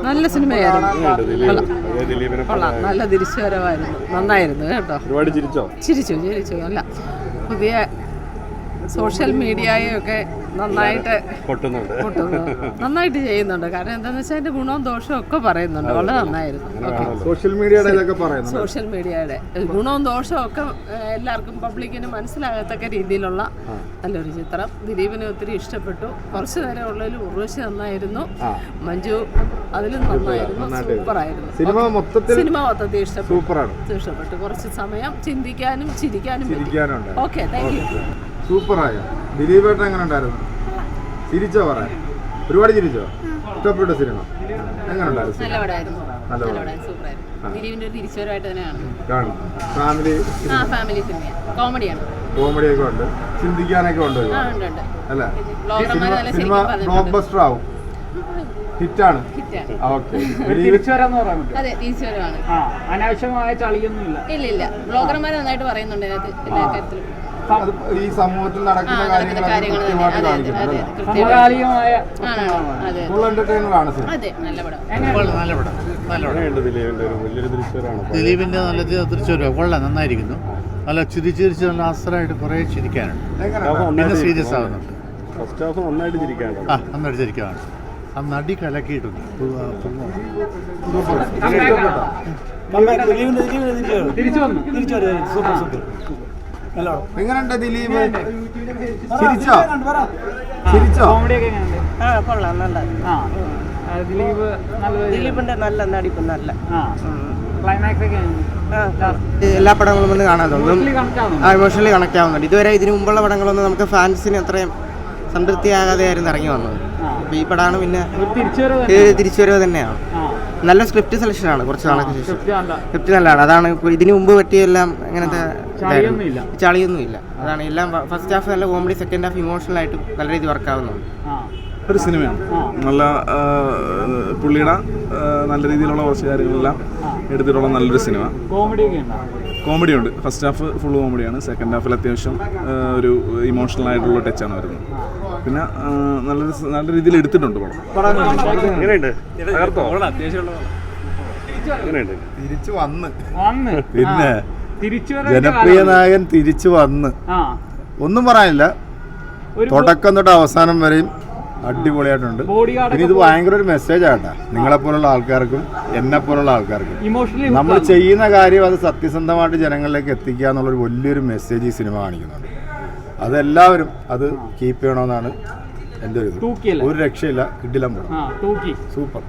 നല്ല സിനിമയായിരുന്നു. നല്ല തിരിച്ചുവരവായിരുന്നു. നന്നായിരുന്നു കേട്ടോ. ഒരുപാട് ചിരിച്ചു. അല്ല, പുതിയ സോഷ്യൽ മീഡിയയൊക്കെ നന്നായിട്ട് നന്നായിട്ട് ചെയ്യുന്നുണ്ട്. കാരണം എന്താണെന്ന് വെച്ചാൽ അതിന്റെ ഗുണവും ദോഷവും ഒക്കെ പറയുന്നുണ്ട്. വളരെ നന്നായിരുന്നു. സോഷ്യൽ മീഡിയയുടെ ഗുണവും ദോഷവും ഒക്കെ എല്ലാവർക്കും പബ്ലിക്കിന് മനസ്സിലാകത്തക്ക രീതിയിലുള്ള നല്ലൊരു ചിത്രം. ദിലീപിനെ ഒത്തിരി ഇഷ്ടപ്പെട്ടു. കുറച്ചു നേരം ഉള്ളതിൽ ഉർവശി നന്നായിരുന്നു. മഞ്ജു അതിലും നന്നായിരുന്നു. സൂപ്പറായിരുന്നു. സിനിമ മൊത്തത്തിൽ ഇഷ്ടപ്പെട്ടു. കുറച്ച് സമയം ചിന്തിക്കാനും ചിരിക്കാനും. Okay, thank you. സൂപ്പറായോ? ദിലീപേട്ടൻ എങ്ങനെ ഉണ്ടായിരുന്നു? ചിരിച്ചോ? പറയാൻ ഒരുപാട് ചിരിച്ചോ? ഇഷ്ടപ്പെട്ട സിനിമ എങ്ങനെ ഉണ്ടായിരുന്നു? കോമഡിയൊക്കെ ഉണ്ട്, ചിന്തിക്കാനൊക്കെ ഉണ്ട് അല്ലേ? സിനിമ ബ്ലോക്ക് ബസ്റ്റർ ആവും, ഹിറ്റാണ്. അനാവശ്യമായ ചളിയൊന്നുമില്ല. ഇല്ല, ബ്ലോഗർമാർ നന്നായിട്ട് പറയുന്നുണ്ട് ഇതിനകത്ത്. ഈ സമൂഹത്തിൽ നടക്കുന്ന കാര്യങ്ങൾ സമകാലികമായ ദിലീപിന്റെ നല്ല തിരിച്ചുവരവ് കൊള്ളാം, നന്നായിരിക്കുന്നു. നല്ല ചിരിച്ച് നല്ല അസറായിട്ട് കുറേ ചിരിക്കാനുണ്ട്. പിന്നെ സീരിയസ് ആവുന്നുണ്ട്. നന്നായിട്ട് ചിരിക്കാനാണ്. ആ നടി കലക്കിയിട്ടുണ്ട്. എങ്ങനെയുണ്ട് ദിലീപ്? ചിരിച്ചോ? ദിലീപിന്റെ നല്ല നടിപ്പ്, നല്ല എല്ലാ പടങ്ങളും ഒന്ന് കാണാറുണ്ട്. ഇമോഷണലി കണക്ട് ആവുന്നുണ്ട്. ഇതുവരെ ഇതിനു മുമ്പുള്ള പടങ്ങളൊന്നും നമുക്ക് ഫാൻസിന് അത്രയും സംതൃപ്തിയാകാതെയായിരുന്നു ഇറങ്ങി വന്നത്. അപ്പോൾ ഈ പടമാണ് പിന്നെ തിരിച്ചുവരവ് തന്നെയാണ്. നല്ല സ്ക്രിപ്റ്റ് സെലക്ഷനാണ്. കുറച്ച് നാളൊക്കെ ശേഷം സ്ക്രിപ്റ്റ് നല്ലതാണ്. അതാണ് ഇതിനു മുമ്പ് പറ്റിയെല്ലാം അങ്ങനത്തെ ചളിയൊന്നുമില്ല. അതാണ് എല്ലാം. ഫസ്റ്റ് ഹാഫ് നല്ല കോമഡി, സെക്കൻഡ് ഹാഫ് ഇമോഷണൽ ആയിട്ട് നല്ല രീതിയിൽ വർക്കാവുന്നുണ്ട്. ഒരു സിനിമയാണ്. നല്ല പുള്ളിയുടെ നല്ല രീതിയിലുള്ള കുറച്ച് കാര്യങ്ങളെല്ലാം എടുത്തിട്ടുള്ള നല്ലൊരു സിനിമ. കോമഡി ഉണ്ട്. ഫസ്റ്റ് ഹാഫ് ഫുൾ കോമഡിയാണ്. സെക്കൻഡ് ഹാഫിൽ അത്യാവശ്യം ഒരു ഇമോഷണൽ ആയിട്ടുള്ള ടച്ചാണ് വരുന്നത്. പിന്നെ നല്ല രീതിയിൽ എടുത്തിട്ടുണ്ട് പടം. തിരിച്ചു വന്ന് പിന്നെ ജനപ്രിയ നായകൻ തിരിച്ചു വന്ന് ഒന്നും പറയാനില്ല. തുടക്കം തൊട്ട് അവസാനം വരെയും അടിപൊളിയായിട്ടുണ്ട്. പിന്നെ ഇത് ഭയങ്കര ഒരു മെസ്സേജ് ആട്ടാ നിങ്ങളെപ്പോലുള്ള ആൾക്കാർക്കും എന്നെപ്പോലുള്ള ആൾക്കാർക്കും. നമ്മൾ ചെയ്യുന്ന കാര്യം അത് സത്യസന്ധമായിട്ട് ജനങ്ങളിലേക്ക് എത്തിക്കുക എന്നുള്ളൊരു വലിയൊരു മെസ്സേജ് ഈ സിനിമ കാണിക്കുന്നുണ്ട്. അതെല്ലാവരും അത് കീപ്പ് ചെയ്യണമെന്നാണ് എൻ്റെ ഒരു ഇത്. ഒരു രക്ഷയില്ല, കിടിലം പടം, സൂപ്പർ.